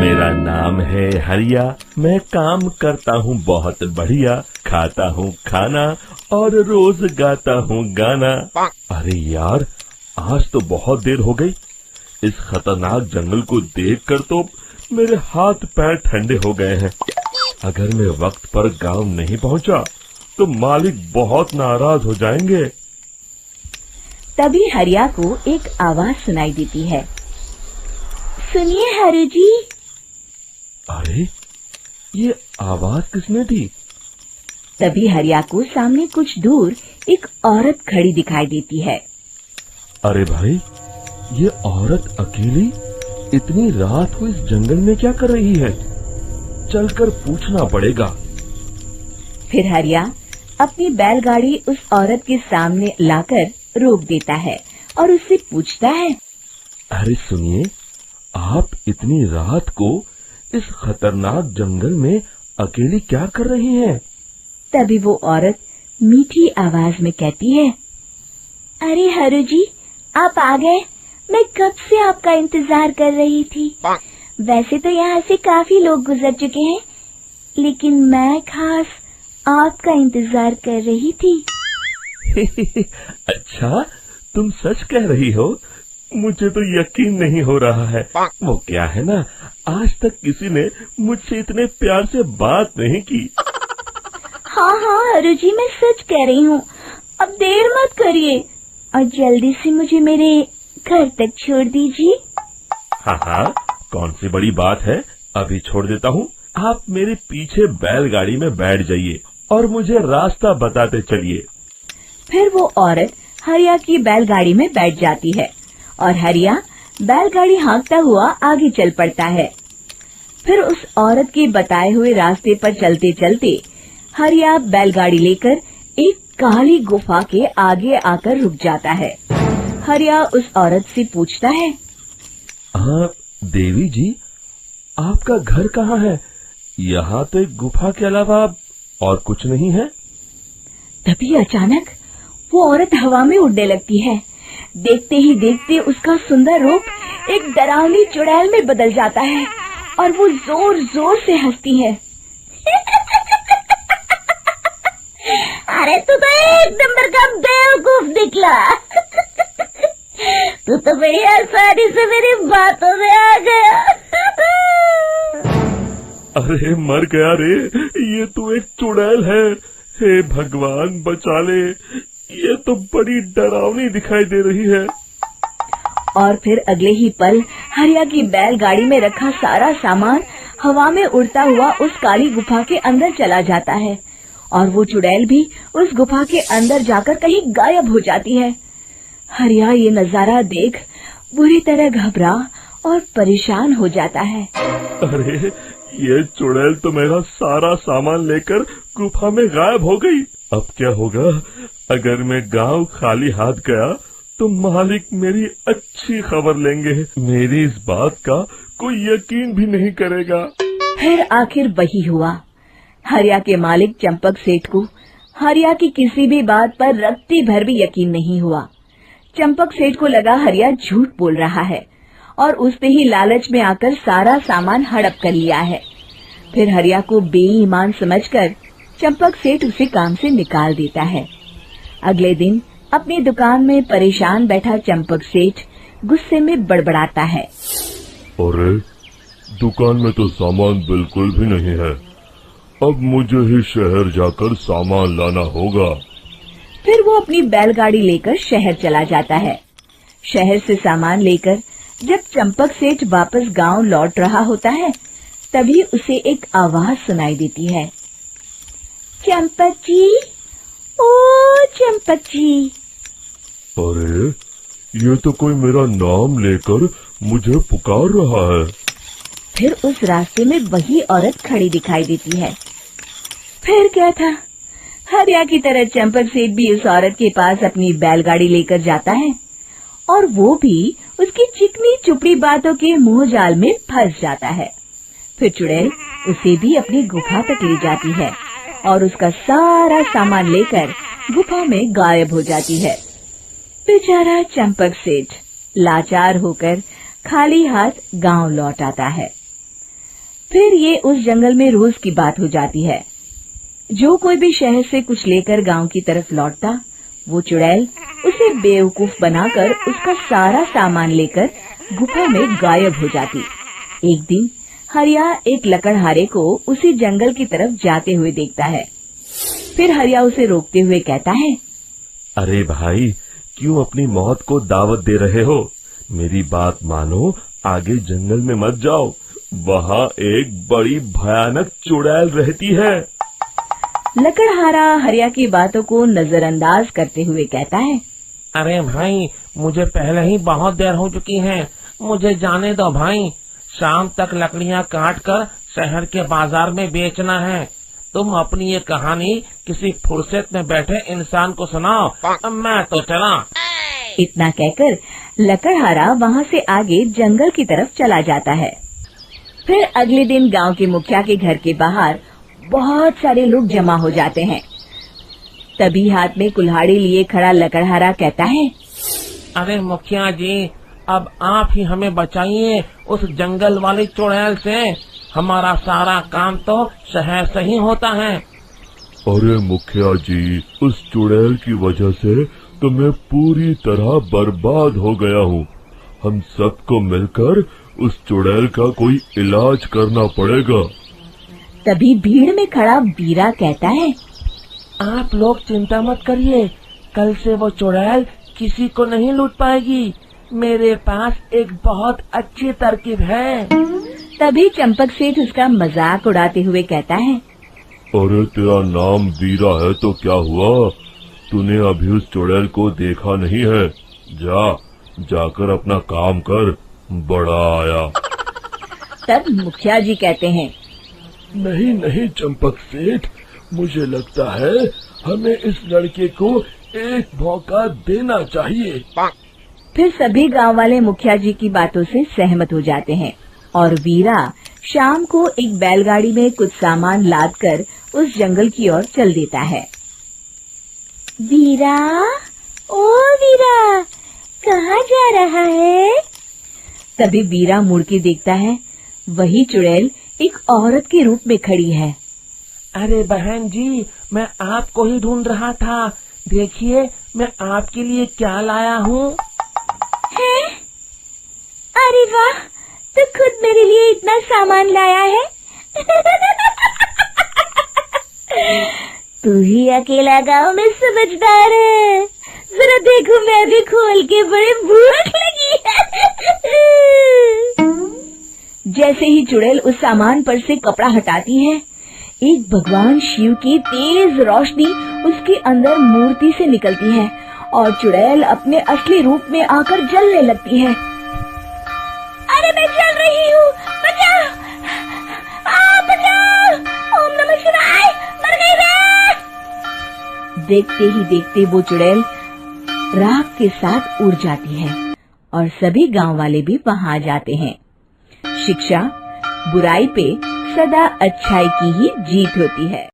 मेरा नाम है हरिया, मैं काम करता हूँ बहुत बढ़िया, खाता हूँ खाना और रोज गाता हूँ गाना। अरे यार, आज तो बहुत देर हो गई। इस खतरनाक जंगल को देखकर तो मेरे हाथ पैर ठंडे हो गए हैं। अगर मैं वक्त पर गांव नहीं पहुंचा तो मालिक बहुत नाराज हो जाएंगे। तभी हरिया को एक आवाज सुनाई देती है। सुनिए हरु जी। अरे, ये आवाज किसने दी? तभी हरिया को सामने कुछ दूर एक औरत खड़ी दिखाई देती है। अरे भाई, ये औरत अकेली इतनी रात को इस जंगल में क्या कर रही है? चलकर पूछना पड़ेगा। फिर हरिया अपनी बैलगाड़ी उस औरत के सामने लाकर रोक देता है और उससे पूछता है। अरे सुनिए, आप इतनी रात को इस खतरनाक जंगल में अकेली क्या कर रही हैं? तभी वो औरत मीठी आवाज में कहती है, अरे हरु जी, आप आ गए। मैं कब से आपका इंतजार कर रही थी। वैसे तो यहाँ से काफी लोग गुजर चुके हैं, लेकिन मैं खास आपका इंतजार कर रही थी। अच्छा, तुम सच कह रही हो? मुझे तो यकीन नहीं हो रहा है। वो क्या है ना, आज तक किसी ने मुझसे इतने प्यार से बात नहीं की। हाँ हाँ हरु जी, मैं सच कह रही हूँ। अब देर मत करिए और जल्दी से मुझे मेरे घर तक छोड़ दीजिए। हाँ हाँ, कौन सी बड़ी बात है, अभी छोड़ देता हूँ। आप मेरे पीछे बैलगाड़ी में बैठ जाइए और मुझे रास्ता बताते चलिए। फिर वो औरत हरिया की बैलगाड़ी में बैठ जाती है और हरिया बैलगाड़ी हाँकता हुआ आगे चल पड़ता है। फिर उस औरत के बताए हुए रास्ते पर चलते चलते हरिया बैलगाड़ी लेकर एक काली गुफा के आगे आकर रुक जाता है। हरिया उस औरत से पूछता है, हाँ देवी जी, आपका घर कहाँ है? यहाँ तो एक गुफा के अलावा और कुछ नहीं है। तभी अचानक वो औरत हवा में उड़ने लगती है। देखते ही देखते उसका सुंदर रूप एक डरावनी चुड़ैल में बदल जाता है और वो जोर जोर से हंसती है। अरे तू तो एक नंबर का बेवकूफ निकला। तू तो बड़ी आसानी से मेरी बातों में आ गया। अरे मर गया रे, ये तो एक चुड़ैल है। हे भगवान बचा ले, ये तो बड़ी डरावनी दिखाई दे रही है। और फिर अगले ही पल हरिया की बैलगाड़ी में रखा सारा सामान हवा में उड़ता हुआ उस काली गुफा के अंदर चला जाता है और वो चुड़ैल भी उस गुफा के अंदर जाकर कहीं गायब हो जाती है। हरिया ये नजारा देख बुरी तरह घबरा और परेशान हो जाता है। अरे, ये चुड़ैल तो मेरा सारा सामान लेकर गुफा में गायब हो गई। अब क्या होगा? अगर मैं गांव खाली हाथ गया तो मालिक मेरी अच्छी खबर लेंगे। मेरी इस बात का कोई यकीन भी नहीं करेगा। फिर आखिर वही हुआ। हरिया के मालिक चंपक सेठ को हरिया की किसी भी बात पर रत्ती भर भी यकीन नहीं हुआ। चंपक सेठ को लगा हरिया झूठ बोल रहा है और उसने ही लालच में आकर सारा सामान हड़प कर लिया है। फिर हरिया को बेईमान समझकर चंपक सेठ उसे काम से निकाल देता है। अगले दिन अपनी दुकान में परेशान बैठा चंपक सेठ गुस्से में बड़बड़ाता है। अरे, दुकान में तो सामान बिल्कुल भी नहीं है। अब मुझे ही शहर जाकर सामान लाना होगा। फिर वो अपनी बैलगाड़ी लेकर शहर चला जाता है। शहर से सामान लेकर जब चंपक सेठ वापस गांव लौट रहा होता है, तभी उसे एक आवाज सुनाई देती है। चंपक जी, ओ चंपक जी। अरे, ये तो कोई मेरा नाम लेकर मुझे पुकार रहा है। फिर उस रास्ते में वही औरत खड़ी दिखाई देती है। फिर क्या था, हरिया की तरह चंपक सेठ भी उस औरत के पास अपनी बैलगाड़ी लेकर जाता है और वो भी उसकी चिकनी चुपड़ी बातों के मुंह जाल में फंस जाता है। फिर चुड़ैल उसे भी अपनी गुफा तक ले जाती है और उसका सारा सामान लेकर गुफा में गायब हो जाती है। बेचारा चंपक सेठ लाचार होकर खाली हाथ गांव लौट आता है। फिर ये उस जंगल में रोज की बात हो जाती है। जो कोई भी शहर से कुछ लेकर गांव की तरफ लौटता, वो चुड़ैल उसे बेवकूफ बनाकर उसका सारा सामान लेकर गुफा में गायब हो जाती। एक दिन हरिया एक लकड़हारे को उसी जंगल की तरफ जाते हुए देखता है। फिर हरिया उसे रोकते हुए कहता है, अरे भाई, क्यों अपनी मौत को दावत दे रहे हो? मेरी बात मानो, आगे जंगल में मत जाओ, वहाँ एक बड़ी भयानक चुड़ैल रहती है। लकड़हारा हरिया की बातों को नजरअंदाज करते हुए कहता है, अरे भाई, मुझे पहले ही बहुत देर हो चुकी है, मुझे जाने दो भाई। शाम तक लकड़ियाँ काट कर शहर के बाजार में बेचना है। तुम अपनी ये कहानी किसी फुर्सत में बैठे इंसान को सुनाओ, मैं तो चला। इतना कहकर लकड़हारा वहाँ से आगे जंगल की तरफ चला जाता है। फिर अगले दिन गांव के मुखिया के घर के बाहर बहुत सारे लोग जमा हो जाते हैं। तभी हाथ में कुल्हाड़ी लिए खड़ा लकड़हारा कहता है, अरे मुखिया जी, अब आप ही हमें बचाइए उस जंगल वाली चुड़ैल से। हमारा सारा काम तो शहर से ही होता है। अरे मुखिया जी, उस चुड़ैल की वजह से तो मैं पूरी तरह बर्बाद हो गया हूँ। हम सबको मिलकर उस चुड़ैल का कोई इलाज करना पड़ेगा। तभी भीड़ में खड़ा वीरा कहता है, आप लोग चिंता मत करिए, कल से वो चुड़ैल किसी को नहीं लूट पाएगी। मेरे पास एक बहुत अच्छी तरकीब है। तभी चंपक सेठ उसका मजाक उड़ाते हुए कहता है, अरे तेरा नाम वीरा है तो क्या हुआ? तूने अभी उस चुड़ैल को देखा नहीं है? जाकर अपना काम कर, बड़ा आया। तब मुखिया जी कहते हैं, नहीं नहीं चंपक सेठ, मुझे लगता है हमें इस लड़के को एक मौका देना चाहिए। फिर सभी गांव वाले मुखिया जी की बातों से सहमत हो जाते हैं और वीरा शाम को एक बैलगाड़ी में कुछ सामान लादकर उस जंगल की ओर चल देता है। वीरा, ओ वीरा, कहाँ जा रहा है? तभी वीरा मुड़ के देखता है, वही चुड़ैल एक औरत के रूप में खड़ी है। अरे बहन जी, मैं आपको ही ढूंढ रहा था। देखिए, मैं आपके लिए क्या लाया हूँ। हैं? अरे वाह, तो खुद मेरे लिए इतना सामान लाया है। तू ही अकेला गांव में समझदार है। जरा देखो, मैं भी खोल के, बड़े भूख लगी है। जैसे ही चुड़ैल उस सामान पर से कपड़ा हटाती है, एक भगवान शिव की तेज रोशनी उसके अंदर मूर्ति से निकलती है और चुड़ैल अपने असली रूप में आकर जलने लगती है। अरे मैं जल रही हूँ, बचाओ! बचाओ! ओम नमः शिवाय, मर गई मैं! देखते ही देखते वो चुड़ैल राख के साथ उड़ जाती है और सभी गांव वाले भी वहां जाते हैं। शिक्षा बुराई पे सदा अच्छाई की ही जीत होती है।